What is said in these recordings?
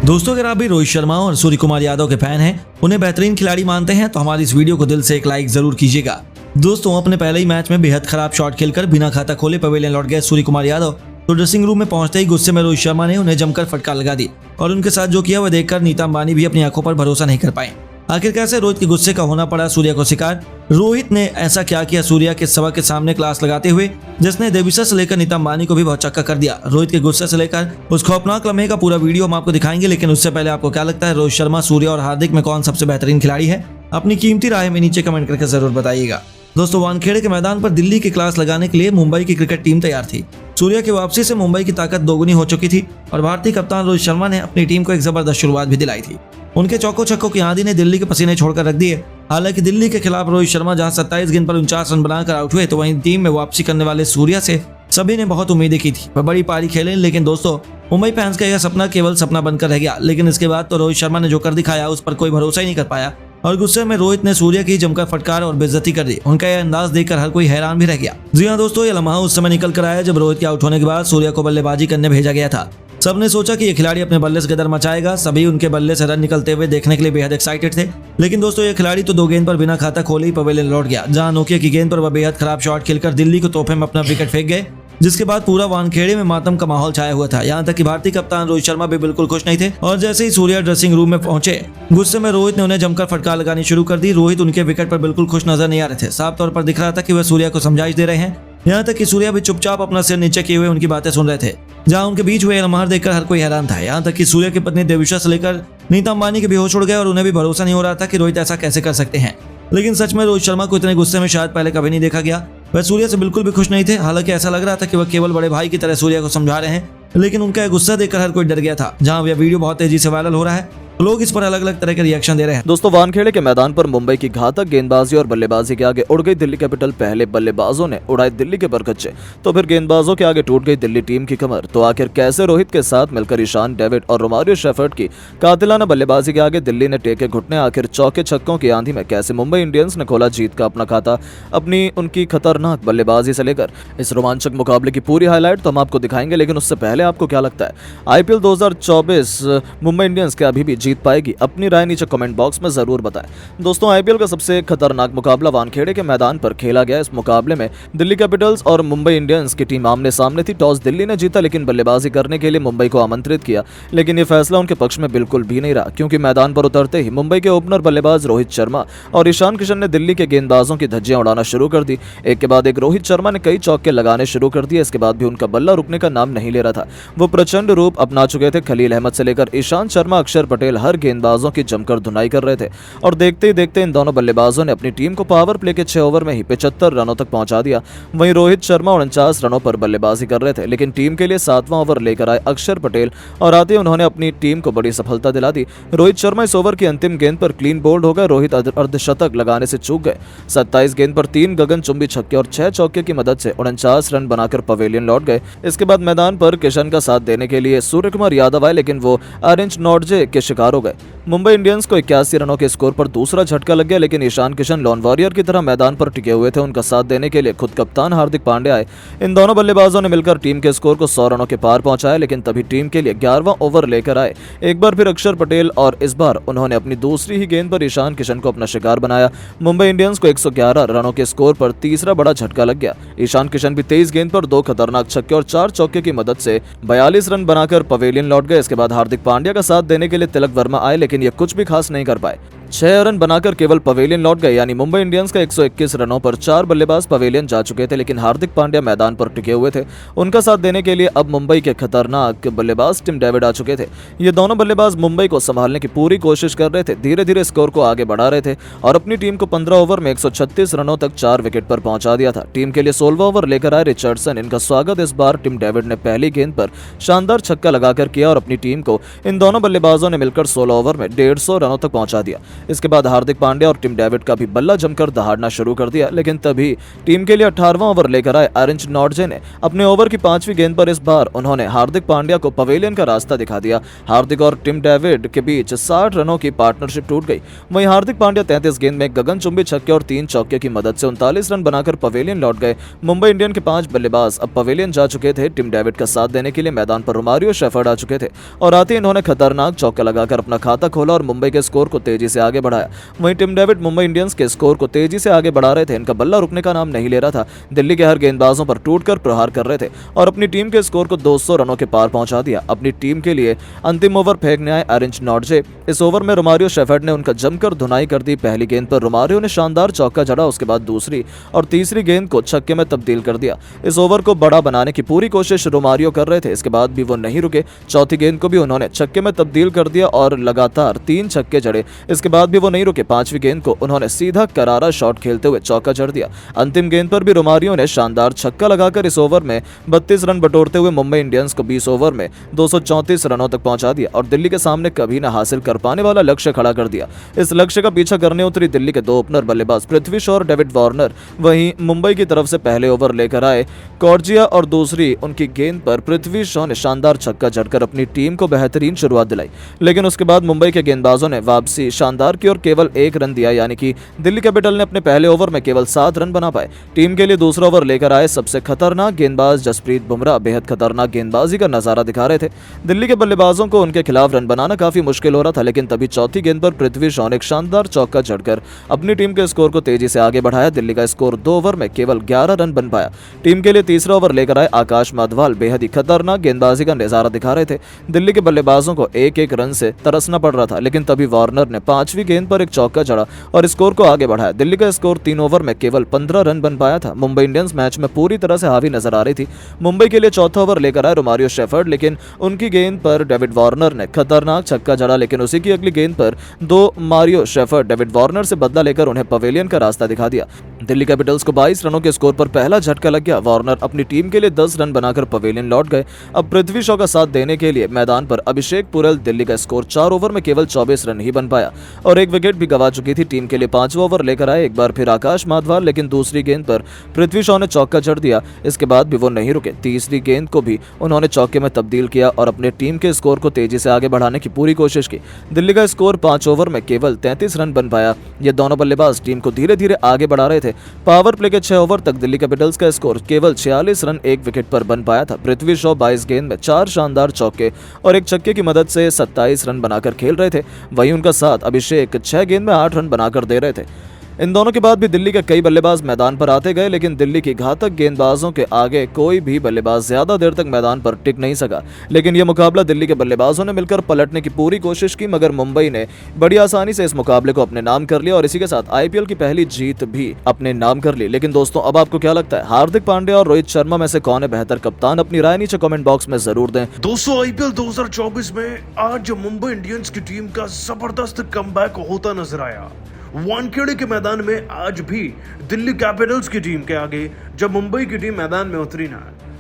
दोस्तों, अगर आप भी रोहित शर्मा और सूर्य कुमार यादव के फैन हैं, उन्हें बेहतरीन खिलाड़ी मानते हैं, तो हमारी इस वीडियो को दिल से एक लाइक जरूर कीजिएगा। दोस्तों, अपने पहले ही मैच में बेहद खराब शॉट खेलकर बिना खाता खोले पवेलियन लौट गए सूर्य कुमार यादव। तो ड्रेसिंग रूम में पहुंचते ही गुस्से में रोहित शर्मा ने उन्हें जमकर फटकार लगा दी और उनके साथ जो किया वह देखकर नीता अंबानी भी अपनी आंखों पर भरोसा नहीं कर पाए। आखिर कैसे रोहित के गुस्से का होना पड़ा सूर्या को शिकार। रोहित ने ऐसा क्या किया सूर्या के सवा के सामने क्लास लगाते हुए, जिसने देविशा से लेकर नीता अंबानी को भी बहुत चक्का कर दिया। रोहित के गुस्से से लेकर उस खौफनाक लम्हे का पूरा वीडियो हम आपको दिखाएंगे, लेकिन उससे पहले आपको क्या लगता है रोहित शर्मा, सूर्या और हार्दिक में कौन सबसे बेहतरीन खिलाड़ी है? अपनी कीमती राय में नीचे कमेंट करके जरूर बताइएगा। दोस्तों, वानखेड़े के मैदान पर दिल्ली की क्लास लगाने के लिए मुंबई की क्रिकेट टीम तैयार थी। सूर्या की वापसी से मुंबई की ताकत दोगुनी हो चुकी थी और भारतीय कप्तान रोहित शर्मा ने अपनी टीम को एक जबरदस्त शुरुआत भी दिलाई थी। उनके चौकों छक्कों की आंधी ने दिल्ली के पसीने छोड़कर रख दिए। हालांकि दिल्ली के खिलाफ रोहित शर्मा जहां 27 गेंद पर 49 रन बनाकर आउट हुए, तो वहीं टीम में वापसी करने वाले सूर्या से सभी ने बहुत उम्मीदें की थी। वह बड़ी पारी खेले, लेकिन दोस्तों मुंबई फैंस का यह सपना केवल सपना बनकर रह गया। लेकिन इसके बाद तो रोहित शर्मा ने जो कर दिखाया उस पर कोई भरोसा ही नहीं कर पाया और गुस्से में रोहित ने सूर्या की जमकर फटकार और बेइज्जती कर दी। उनका यह अंदाज देखकर हर कोई हैरान भी रह गया। जी हाँ दोस्तों, यह लम्हा उस समय निकल कर आया जब रोहित के आउट होने के बाद सूर्या को बल्लेबाजी करने भेजा गया था। सबने सोचा कि यह खिलाड़ी अपने बल्ले से गदर मचाएगा। सभी उनके बल्ले से रन निकलते हुए देखने के लिए बेहद एक्साइटेड थे। लेकिन दोस्तों, यह खिलाड़ी तो 2 गेंद पर बिना खाता खोले ही पवेलियन लौट गया, जहां नोकिया की गेंद पर वह बेहद खराब शॉट खेलकर दिल्ली को तोहफे में अपना विकेट फेंक गए, जिसके बाद पूरा वानखेड़े में मातम का माहौल छाया हुआ था। यहाँ तक कि भारतीय कप्तान रोहित शर्मा भी बिल्कुल खुश नहीं थे और जैसे ही सूर्या ड्रेसिंग रूम में पहुंचे, गुस्से में रोहित ने उन्हें जमकर फटकार लगानी शुरू कर दी। रोहित उनके विकेट पर बिल्कुल खुश नजर नहीं आ रहे थे। साफ तौर पर दिख रहा था कि वह सूर्या को समझाइश दे रहे हैं। यहाँ तक कि सूर्या भी चुपचाप अपना सिर नीचे किए हुए उनकी बातें सुन रहे थे। जहां उनके बीच हुए लम्हा देखकर हर कोई हैरान था। यहाँ तक कि सूर्या की पत्नी देविशा से लेकर नीता अंबानी के बेहोश उड़ गए और उन्हें भी भरोसा नहीं हो रहा था कि रोहित ऐसा कैसे कर सकते हैं। लेकिन सच में रोहित शर्मा को इतने गुस्से में शायद पहले कभी नहीं देखा गया। वह सूर्या से बिल्कुल भी खुश नहीं थे। हालांकि ऐसा लग रहा था कि वह केवल बड़े भाई की तरह सूर्या को समझा रहे हैं, लेकिन उनका यह गुस्सा देखकर हर कोई डर गया था। जहां यह वीडियो बहुत तेजी से वायरल हो रहा है, लोग इस पर अलग अलग तरह के रिएक्शन दे रहे हैं। दोस्तों, वानखेड़े के मैदान पर मुंबई की घातक गेंदबाजी और बल्लेबाजी के आगे उड़ गई दिल्ली कैपिटल। पहले बल्लेबाजों ने उड़ाए दिल्ली के परखच्चे, तो फिर गेंदबाजों के आगे टूट गई दिल्ली टीम की कमर। तो आखिर कैसे रोहित के साथ मिलकर ईशान डेविड और रोमारियो शेफर्ड की कातिलाना बल्लेबाजी के आगे दिल्ली ने टेके घुटने। आखिर चौके छक्कों की आंधी में कैसे मुंबई इंडियंस ने खोला जीत का अपना खाता। अपनी उनकी खतरनाक बल्लेबाजी से लेकर इस रोमांचक मुकाबले की पूरी हाईलाइट तो हम आपको दिखाएंगे। लेकिन उससे पहले आपको क्या लगता है, IPL 2024 मुंबई इंडियंस क्या अभी भी जीत पाएगी? अपनी राय नीचे कमेंट बॉक्स में जरूर बताएं। दोस्तों, IPL का सबसे खतरनाक मुकाबला वानखेड़े के मैदान पर खेला गया। इस मुकाबले में दिल्ली कैपिटल्स और मुंबई इंडियंस की टीम आमने सामने थी। टॉस दिल्ली ने जीता, लेकिन बल्लेबाजी करने के लिए मुंबई को आमंत्रित किया। लेकिन यह फैसला उनके पक्ष में बिल्कुल भी नहीं रहा, क्योंकि मैदान पर उतरते ही मुंबई के ओपनर बल्लेबाज रोहित शर्मा और ईशान किशन ने दिल्ली के गेंदबाजों की धज्जियां उड़ाना शुरू कर दी। एक के बाद एक रोहित शर्मा ने कई चौके लगाने शुरू कर दिए। इसके बाद भी उनका बल्ला रुकने का नाम नहीं ले रहा था। वो प्रचंड रूप अपना चुके थे। खलील अहमद से लेकर ईशांत शर्मा, अक्षर पटेल हर गेंदबाजों की जमकर धुनाई कर रहे थे और देखते ही देखते इन दोनों बल्लेबाजों ने अपनी टीम को पावर प्ले के 6 ओवर में ही 75 रनों तक पहुंचा दिया। वहीं रोहित शर्मा 49 रनों पर बल्लेबाजी कर रहे थे, लेकिन टीम के लिए 7वां ओवर लेकर आए अक्षर पटेल और आते ही उन्होंने अपनी टीम को बड़ी सफलता दिला दी। रोहित शर्मा इस ओवर की अंतिम गेंद पर क्लीन बोल्ड हो गए। रोहित अर्धशतक लगाने से चूक गए। 27 गेंद पर 3 गगनचुंबी छक्के और 6 चौके की मदद से 49 रन बनाकर पवेलियन लौट गए। इसके बाद मैदान पर किशन का साथ देने के लिए सूर्य कुमार यादव आए, लेकिन वो ऑरेंज नॉटजे के शिकार हो गए। मुंबई इंडियंस को 81 रनों के स्कोर पर दूसरा झटका लग गया, लेकिन ईशान किशन लॉन वॉरियर की तरह मैदान पर टिके हुए थे। उनका साथ देने के लिए खुद कप्तान हार्दिक पांड्या आए। इन दोनों बल्लेबाजों ने मिलकर टीम के स्कोर को 100 रनों के पार पहुंचाया, लेकिन तभी टीम के लिए 11वां ओवर लेकर आए एक बार फिर अक्षर पटेल और इस बार उन्होंने अपनी दूसरी ही गेंद पर ईशान किशन को अपना शिकार बनाया। मुंबई इंडियंस को 111 रनों के स्कोर पर तीसरा बड़ा झटका लग गया। ईशान किशन भी 23 गेंद पर 2 खतरनाक छक्के और 4 चौके की मदद से 42 रन बनाकर पवेलियन लौट गए। इसके बाद हार्दिक पांड्या का साथ देने के लिए तिलक वर्मा आए, लेकिन ये कुछ भी खास नहीं कर पाए। 6 रन बनाकर केवल पवेलियन लौट गए। यानी मुंबई इंडियंस का 121 रनों पर 4 बल्लेबाज पवेलियन जा चुके थे, लेकिन हार्दिक पांड्या मैदान पर टिके हुए थे। उनका साथ देने के लिए अब मुंबई के खतरनाक बल्लेबाज टिम डेविड आ चुके थे। ये दोनों बल्लेबाज मुंबई को संभालने की पूरी कोशिश कर रहे थे। धीरे धीरे स्कोर को आगे बढ़ा रहे थे और अपनी टीम को 15 ओवर में 136 रनों तक 4 विकेट पर पहुंचा दिया था। टीम के लिए 16वां ओवर लेकर आए रिचर्डसन। इनका स्वागत इस बार टिम डेविड ने पहली गेंद पर शानदार छक्का लगाकर किया और अपनी टीम को इन दोनों बल्लेबाजों ने मिलकर 16 ओवर में 150 रनों तक पहुंचा दिया। इसके बाद हार्दिक पांड्या और टिम डेविड का भी बल्ला जमकर दहाड़ना शुरू कर दिया, लेकिन तभी टीम के लिए 18वां ओवर लेकर आए अरेंज नॉर्जे ने अपने ओवर की 5वीं गेंद पर इस बार उन्होंने हार्दिक पांड्या को पवेलियन का रास्ता दिखा दिया। हार्दिक और टिम डेविड के बीच 60 रनों की पार्टनरशिप टूट गई। वहीं हार्दिक पांड्या 33 गेंद में गगनचुंबी छक्के और 3 चौके की मदद से 39 रन बनाकर पवेलियन लौट गए। मुंबई इंडियन के 5 बल्लेबाज अब पवेलियन जा चुके थे। टिम डेविड का साथ देने के लिए मैदान पर रोमारियो शेफर्ड आ चुके थे और आते ही इन्होंने खतरनाक चौका लगाकर अपना खाता खोला और मुंबई के स्कोर को तेजी से आगे बढ़ाया। वहीं टिम डेविड मुंबई इंडियंस के स्कोर को तेजी से आगे बढ़ा रहे थे। इनका बल्ला रुकने का नाम नहीं ले रहा था। दिल्ली के हर गेंदबाजों पर टूटकर प्रहार कर रहे थे और अपनी टीम के स्कोर को 200 रनों के पार पहुंचा दिया। अपनी टीम के लिए अंतिम ओवर फेंकने आए अरेंज नॉर्जे। इस ओवर में रोमारियो शेफर्ड ने उनका जमकर धुनाई कर दी। पहली गेंद पर रोमारियो ने शानदार चौका जड़ा, उसके बाद दूसरी और तीसरी गेंद को छक्के में तब्दील कर दिया। इस ओवर को बड़ा बनाने की पूरी कोशिश रोमारियो कर रहे थे, इसके बाद भी वो नहीं रुके। चौथी गेंद को भी उन्होंने छक्के में तब्दील कर दिया और लगातार 3 छक्के जड़े, इसके बाद भी वो नहीं रुके। 5वीं गेंद को उन्होंने सीधा करारा शॉट खेलते हुए चौका जड़ दिया। अंतिम गेंद पर भी रोमारियो ने शानदार छक्का लगाकर इस ओवर में 32 रन बटोरते हुए मुंबई इंडियंस को 20 ओवर में 234 रनों तक पहुंचा दिया और दिल्ली के सामने कभी न हासिल कर पाने वाला लक्ष्य खड़ा कर दिया। इस लक्ष्य का पीछा करने उतरी दिल्ली के 2 ओपनर बल्लेबाज पृथ्वी शॉ और डेविड वार्नर। वहीं मुंबई की तरफ से पहले ओवर लेकर आए कॉर्जिया और दूसरी उनकी गेंद पर पृथ्वी शॉ ने शानदार छक्का जड़कर अपनी टीम को बेहतरीन शुरुआत दिलाई, लेकिन उसके बाद मुंबई के गेंदबाजों ने वापसी शानदार की और केवल 1 रन दिया, यानी कि दिल्ली कैपिटल ने अपने पहले ओवर में केवल 7 रन बना पाए। टीम के लिए दूसरा ओवर लेकर आए सबसे खतरनाक गेंदबाज जसप्रीत बुमराह बेहद खतरनाक गेंदबाजी का नजारा दिखा रहे थे। दिल्ली के बल्लेबाजों को उनके खिलाफ रन बनाना काफी मुश्किल हो रहा था, लेकिन तभी चौथी गेंद पर पृथ्वी शॉ ने एक शानदार चौका जड़कर अपनी टीम के स्कोर को तेजी से आगे बढ़ाया। दिल्ली का स्कोर 2 ओवर में केवल 11 रन बन पाया। टीम के लिए तीसरा ओवर लेकर आए आकाश माधवाल बेहद ही खतरनाक गेंदबाजी का नजारा दिखा रहे थे। दिल्ली के बल्लेबाजों को एक रन से तरसना पड़ रहा था, लेकिन तभी वार्नर ने 5वीं गेंद पर एक चौका जड़ा और स्कोर को आगे बढ़ाया। दिल्ली का स्कोर 3 ओवर में केवल 15 रन बन पाया था। मुंबई इंडियंस मैच में पूरी तरह से हावी नजर आ रही थी। मुंबई के लिए चौथा ओवर लेकर आए रोमारियो शेफर्ड, लेकिन उनकी गेंद पर डेविड वार्नर ने खतरनाक छक्का जड़ा, लेकिन उसी की अगली गेंद पर 2 मारियो शेफर्ड डेविड वार्नर से बदला लेकर उन्हें पवेलियन का रास्ता दिखा दिया। दिल्ली कैपिटल्स को 22 रनों के स्कोर पर पहला झटका लग गया। वार्नर अपनी टीम के लिए 10 रन बनाकर पवेलियन लौट गए। अब पृथ्वी शॉ का साथ देने के लिए मैदान पर अभिषेक पुरल। दिल्ली का स्कोर 4 ओवर में केवल 24 रन ही बन पाया और 1 विकेट भी गंवा चुकी थी। टीम के लिए 5वां ओवर लेकर आए एक बार फिर आकाश माधवाल, लेकिन दूसरी गेंद पर पृथ्वी शॉ ने चौका जड़ दिया। इसके बाद भी वो नहीं रुके। तीसरी गेंद को भी उन्होंने चौके में तब्दील किया और अपने टीम के स्कोर को तेजी से आगे बढ़ाने की पूरी कोशिश की। दिल्ली का स्कोर 5 ओवर में केवल 33 रन बन पाया। ये दोनों बल्लेबाज टीम को धीरे धीरे आगे बढ़ा रहे थे। पावर प्ले के 6 ओवर तक दिल्ली कैपिटल्स का स्कोर केवल 46 रन 1 विकेट पर बन पाया था। पृथ्वी शॉ 22 गेंद में 4 शानदार चौके और 1 छक्के की मदद से 27 रन बनाकर खेल रहे थे। वहीं उनका साथ अभिषेक 6 गेंद में 8 रन बनाकर दे रहे थे। इन दोनों के बाद भी दिल्ली के कई बल्लेबाज मैदान पर आते गए, लेकिन दिल्ली की घातक गेंदबाजों के आगे कोई भी बल्लेबाज ज्यादा देर तक मैदान पर टिक नहीं सका। लेकिन यह मुकाबला दिल्ली के बल्लेबाजों ने मिलकर पलटने की पूरी कोशिश की, मगर मुंबई ने बड़ी आसानी से इस मुकाबले को अपने नाम कर लिया और इसी के साथ आईपीएल की पहली जीत भी अपने नाम कर ली। लेकिन दोस्तों, अब आपको क्या लगता है, हार्दिक पांड्या और रोहित शर्मा में से कौन है बेहतर कप्तान? अपनी राय नीचे कमेंट बॉक्स में जरूर दें। दोस्तों, आईपीएल 2024 में आज मुंबई इंडियंस की टीम का जबरदस्त कमबैक होता नजर आया। वानखेड़े के मैदान में आज भी दिल्ली कैपिटल्स की टीम के आगे जब मुंबई की टीम मैदान में उतरी ना,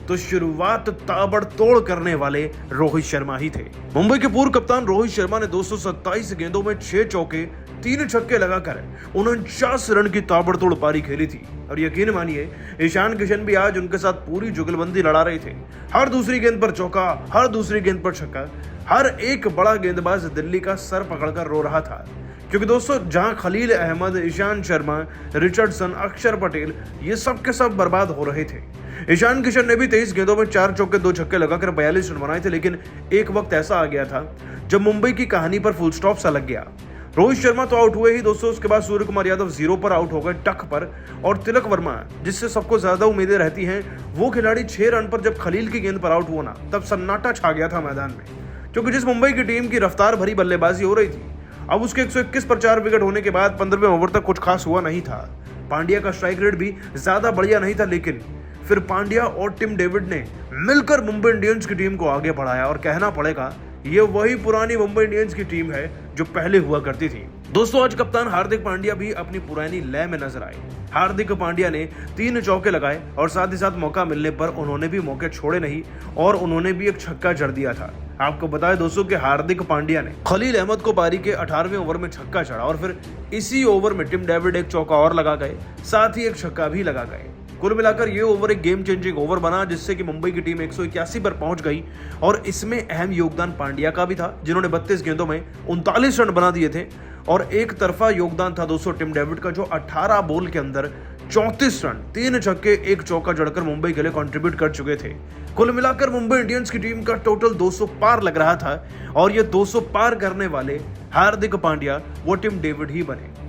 तो शुरुआत ताबड़तोड़ करने वाले रोहित शर्मा ही थे। मुंबई के पूर्व कप्तान रोहित शर्मा ने 227 गेंदों में 6 चौके 3 छक्के लगाकर 49 रन की ताबड़तोड़ पारी खेली थी। और यकीन मानिए, ईशान किशन भी आज उनके साथ पूरी जुगलबंदी लड़ा रहे थे। हर दूसरी गेंद पर चौका, हर दूसरी गेंद पर छक्का। हर एक बड़ा गेंदबाज दिल्ली का सर पकड़कर रो रहा था, क्योंकि दोस्तों, जहां खलील अहमद, ईशान शर्मा, रिचर्डसन, अक्षर पटेल ये सब के सब बर्बाद हो रहे थे। ईशान किशन ने भी 23 गेंदों में 4 चौके 2 छक्के लगाकर 42 रन बनाए थे, लेकिन एक वक्त ऐसा आ गया था जब मुंबई की कहानी पर फुल स्टॉप सा लग गया। रोहित शर्मा तो आउट हुए ही दोस्तों, उसके बाद सूर्य कुमार यादव 0 पर आउट हो गए टक पर, और तिलक वर्मा, जिससे सबको ज्यादा उम्मीदें रहती हैं, वो खिलाड़ी 6 रन पर जब खलील की गेंद पर आउट हुआ ना, तब सन्नाटा छा गया था मैदान में। क्योंकि जिस मुंबई की टीम की रफ्तार भरी बल्लेबाजी हो रही थी, अब उसके 121 पर 4 विकेट होने के बाद 15वें ओवर तक कुछ खास हुआ नहीं था। पांड्या का स्ट्राइक रेट भी ज्यादा बढ़िया नहीं था, लेकिन फिर पांड्या और टिम डेविड ने मिलकर मुंबई इंडियंस की टीम को आगे बढ़ाया। और कहना पड़ेगा, ये वही पुरानी मुंबई इंडियंस की टीम है जो पहले हुआ करती थी। दोस्तों, आज कप्तान हार्दिक पांड्या भी अपनी पुरानी लय में नजर आए। हार्दिक पांड्या ने 3 चौके लगाए और साथ ही साथ मौका मिलने पर उन्होंने भी मौके छोड़े नहीं और उन्होंने भी एक छक्का जड़ दिया था। आपको बताएं दोस्तों कि हार्दिक पांड्या ने खलील अहमद को पारी के 18वें ओवर में छक्का चढ़ा और फिर इसी ओवर में टिम डेविड एक चौका और लगा गए, साथ ही एक छक्का भी लगा गए। कुल मिलाकर ये ओवर एक गेम चेंजिंग ओवर बना, जिससे कि मुंबई की टीम 181 पर पहुंच गई और इसमें अहम योगदान पांड्या का भी था, जिन्होंने 32 गेंदों में 39 रन बना दिए थे। और एक तरफा योगदान था दोस्तों टिम डेविड का, जो 18 बॉल के अंदर 34 रन, 3 छक्के, 1 चौका जड़कर मुंबई के लिए कंट्रीब्यूट कर चुके थे। कुल मिलाकर मुंबई इंडियंस की टीम का टोटल 200 पार लग रहा था और ये 200 पार करने वाले हार्दिक पांड्या वो टिम डेविड ही बने।